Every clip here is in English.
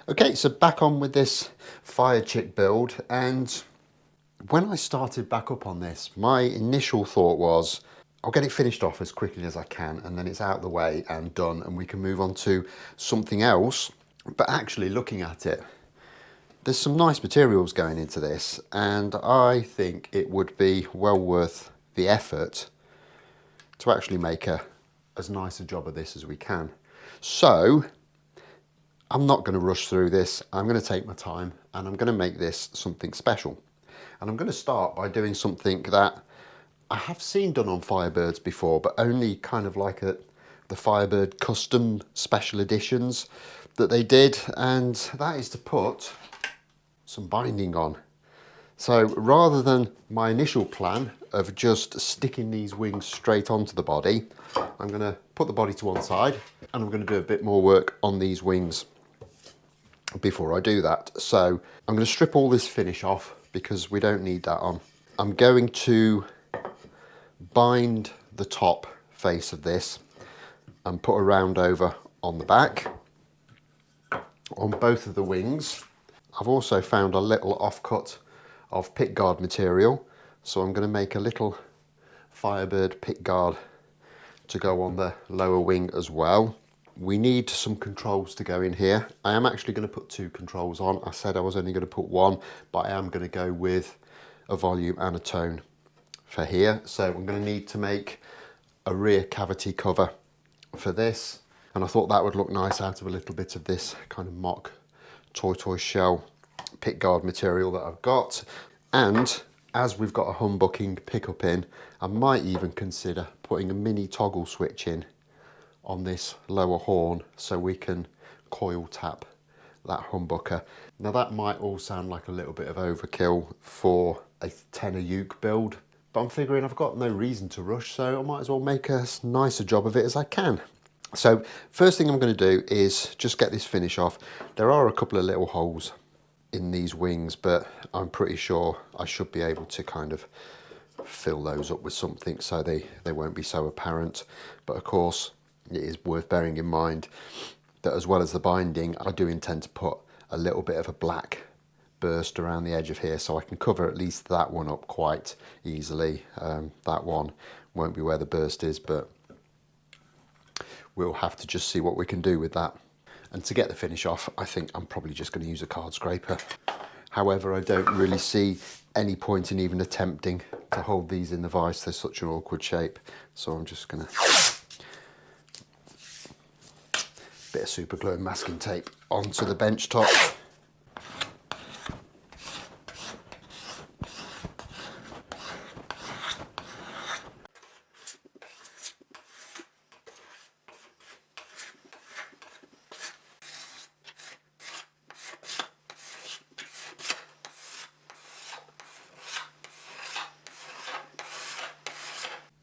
Okay, so back on with this Firechick build, and when I started back up on this, my initial thought was, I'll get it finished off as quickly as I can, and then it's out of the way and done, and we can move on to something else. But actually looking at it, there's some nice materials going into this, and I think it would be well worth the effort to actually make as nice a job of this as we can. So I'm not going to rush through this. I'm going to take my time and I'm going to make this something special. And I'm going to start by doing something that I have seen done on Firebirds before, but only kind of like the Firebird custom special editions that they did, and that is to put some binding on. So rather than my initial plan of just sticking these wings straight onto the body, I'm going to put the body to one side and I'm going to do a bit more work on these wings before I do that. So I'm going to strip all this finish off because we don't need that on. I'm going to bind the top face of this and put a roundover on the back on both of the wings. I've also found a little offcut of pickguard material, so I'm going to make a little Firebird pickguard to go on the lower wing as well. We need some controls to go in here. I am actually going to put 2 controls on. I said I was only going to put 1, but I am going to go with a volume and a tone for here. So I'm going to need to make a rear cavity cover for this, and I thought that would look nice out of a little bit of this kind of mock tortoise shell pickguard material that I've got. And as we've got a humbucking pickup in, I might even consider putting a mini toggle switch in on this lower horn so we can coil tap that humbucker. Now that might all sound like a little bit of overkill for a tenor uke build, but I'm figuring I've got no reason to rush, so I might as well make as nice a job of it as I can. So first thing I'm going to do is just get this finish off. There are a couple of little holes in these wings, but I'm pretty sure I should be able to kind of fill those up with something so they won't be so apparent. But of course, it is worth bearing in mind that as well as the binding, I do intend to put a little bit of a black burst around the edge of here, so I can cover at least that one up quite easily. That one won't be where the burst is, but we'll have to just see what we can do with that. And to get the finish off, I think I'm probably just going to use a card scraper. However, I don't really see any point in even attempting to hold these in the vise. They're such an awkward shape. So I'm just going to bit of super glue and masking tape onto the bench top.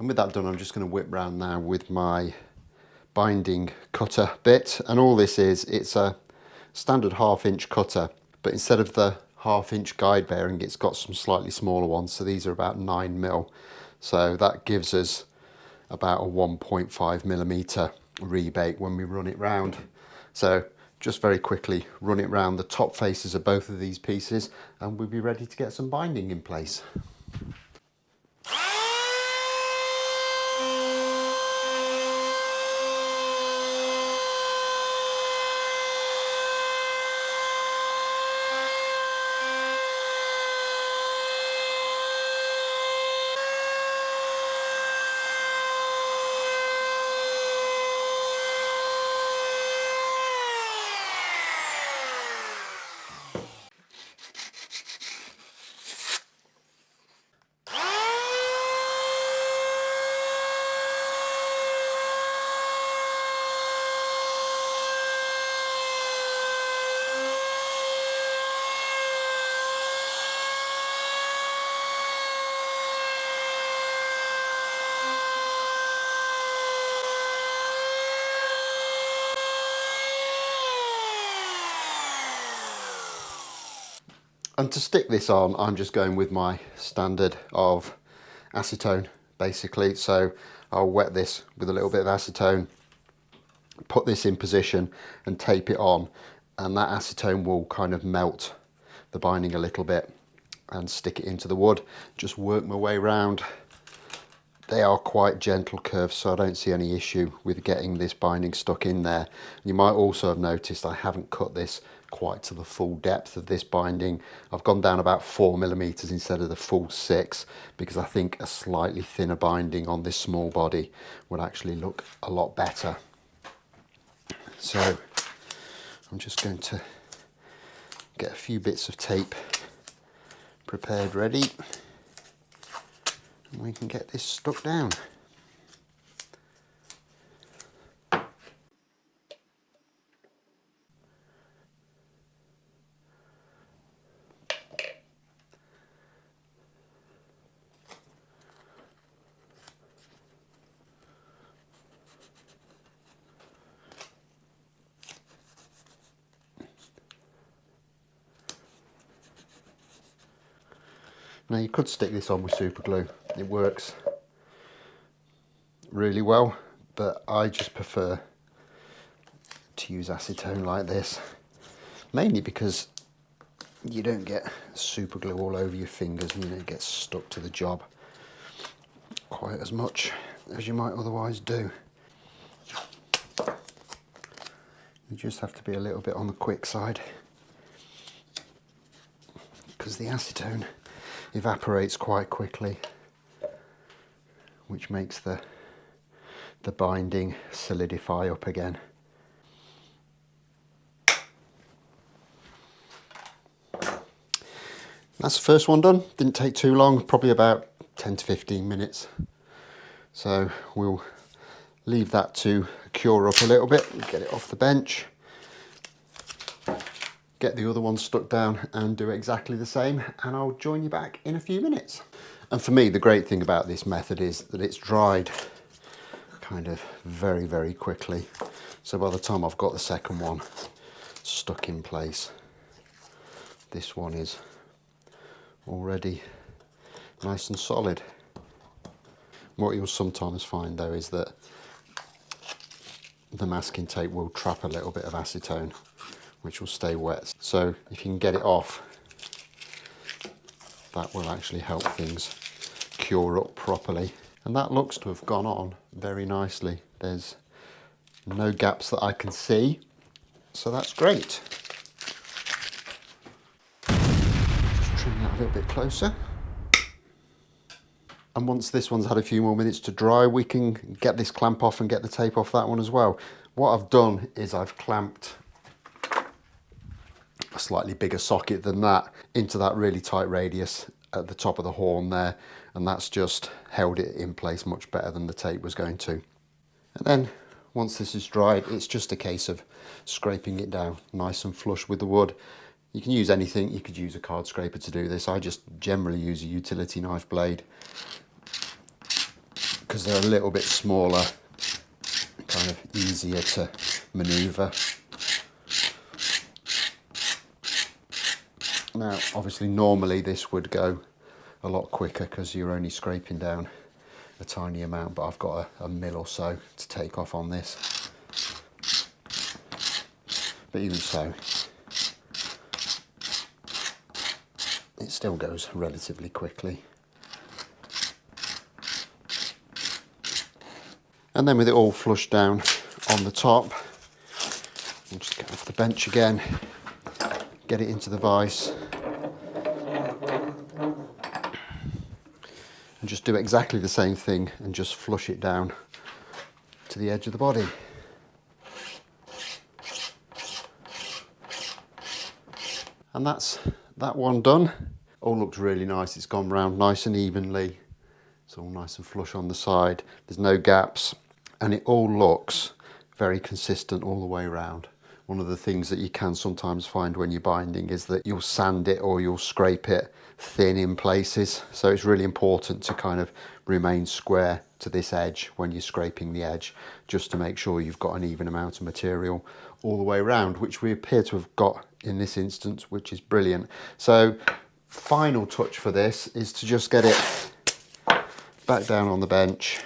And with that done, I'm just going to whip round now with my binding cutter bit, and all this is, it's a standard 1/2 inch cutter, but instead of the 1/2 inch guide bearing, it's got some slightly smaller ones, so these are about 9mm, so that gives us about a 1.5mm rebate when we run it round. So just very quickly run it round the top faces of both of these pieces and we'll be ready to get some binding in place. And to stick this on, I'm just going with my standard of acetone, basically. So I'll wet this with a little bit of acetone, put this in position and tape it on. and that acetone will kind of melt the binding a little bit and stick it into the wood. Just work my way round. They are quite gentle curves, so I don't see any issue with getting this binding stuck in there. You might also have noticed I haven't cut this quite to the full depth of this binding. I've gone down about 4mm instead of the full 6, because I think a slightly thinner binding on this small body would actually look a lot better. So I'm just going to get a few bits of tape prepared ready, and we can get this stuck down. Now you could stick this on with super glue, it works really well, but I just prefer to use acetone like this, mainly because you don't get super glue all over your fingers and you don't get stuck to the job quite as much as you might otherwise do. You just have to be a little bit on the quick side, because the acetone evaporates quite quickly, which makes the binding solidify up again. That's the first one done. Didn't take too long, probably about 10 to 15 minutes. So we'll leave that to cure up a little bit, get it off the bench, get the other one stuck down and do exactly the same, and I'll join you back in a few minutes. And for me, the great thing about this method is that it's dried kind of very, very quickly. So by the time I've got the second one stuck in place, this one is already nice and solid. What you'll sometimes find though is that the masking tape will trap a little bit of acetone, which will stay wet. So if you can get it off, that will actually help things cure up properly. And that looks to have gone on very nicely. There's no gaps that I can see, so that's great. Just trim that a little bit closer. And once this one's had a few more minutes to dry, we can get this clamp off and get the tape off that one as well. What I've done is I've clamped a slightly bigger socket than that into that really tight radius at the top of the horn there, and that's just held it in place much better than the tape was going to. And then once this is dried, it's just a case of scraping it down nice and flush with the wood. You can use anything. You could use a card scraper to do this. I just generally use a utility knife blade because they're a little bit smaller, kind of easier to maneuver. Now, obviously, normally this would go a lot quicker because you're only scraping down a tiny amount, but I've got a mil or so to take off on this. But even so, it still goes relatively quickly. And then with it all flushed down on the top, I'll just get off the bench again, get it into the vise, and just do exactly the same thing and just flush it down to the edge of the body. And that's that one done. All looks really nice. It's gone round nice and evenly. It's all nice and flush on the side. There's no gaps, and it all looks very consistent all the way around. One of the things that you can sometimes find when you're binding is that you'll sand it or you'll scrape it thin in places. So it's really important to kind of remain square to this edge when you're scraping the edge, just to make sure you've got an even amount of material all the way around, which we appear to have got in this instance, which is brilliant. So final touch for this is to just get it back down on the bench.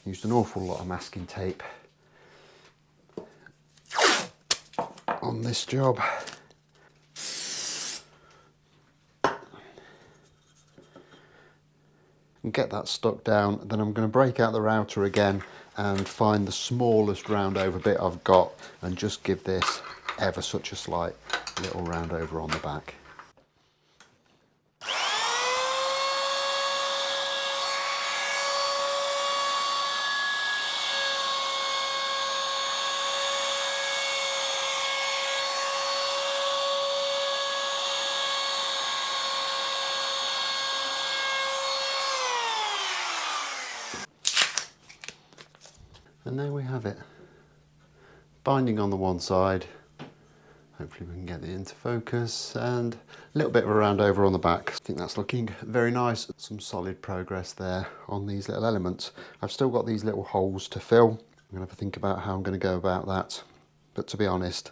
Used an awful lot of masking tape. on this job. And get that stuck down, then I'm going to break out the router again and find the smallest round over bit I've got and just give this ever such a slight little round over on the back. And there we have it. Binding on the one side. Hopefully we can get it into focus, and a little bit of a round over on the back. I think that's looking very nice. Some solid progress there on these little elements. I've still got these little holes to fill. I'm going to have to think about how I'm going to go about that. But to be honest,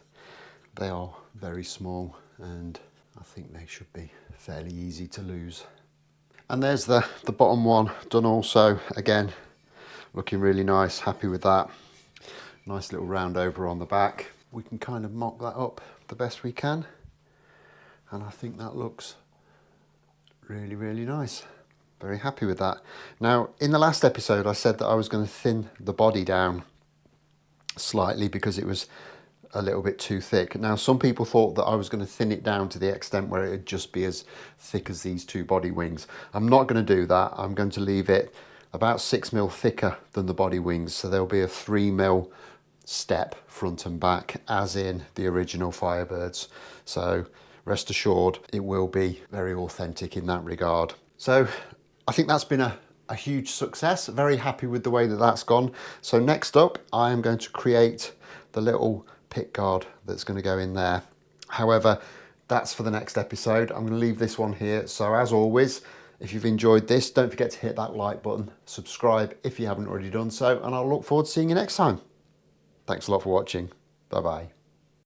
they are very small and I think they should be fairly easy to lose. And there's the bottom one done also. Again, looking really nice, happy with that. Nice little round over on the back. We can kind of mock that up the best we can. And I think that looks really, really nice. Very happy with that. Now, in the last episode, I said that I was going to thin the body down slightly because it was a little bit too thick. Now, some people thought that I was going to thin it down to the extent where it would just be as thick as these two body wings. I'm not going to do that. I'm going to leave it about 6mm thicker than the body wings. So there'll be a 3mm step front and back, as in the original Firebirds. So rest assured, it will be very authentic in that regard. So I think that's been a huge success. Very happy with the way that that's gone. So next up, I am going to create the little pick guard that's going to go in there. However, that's for the next episode. I'm going to leave this one here. So as always, if you've enjoyed this, don't forget to hit that like button, subscribe if you haven't already done so, and I'll look forward to seeing you next time. Thanks a lot for watching. Bye-bye.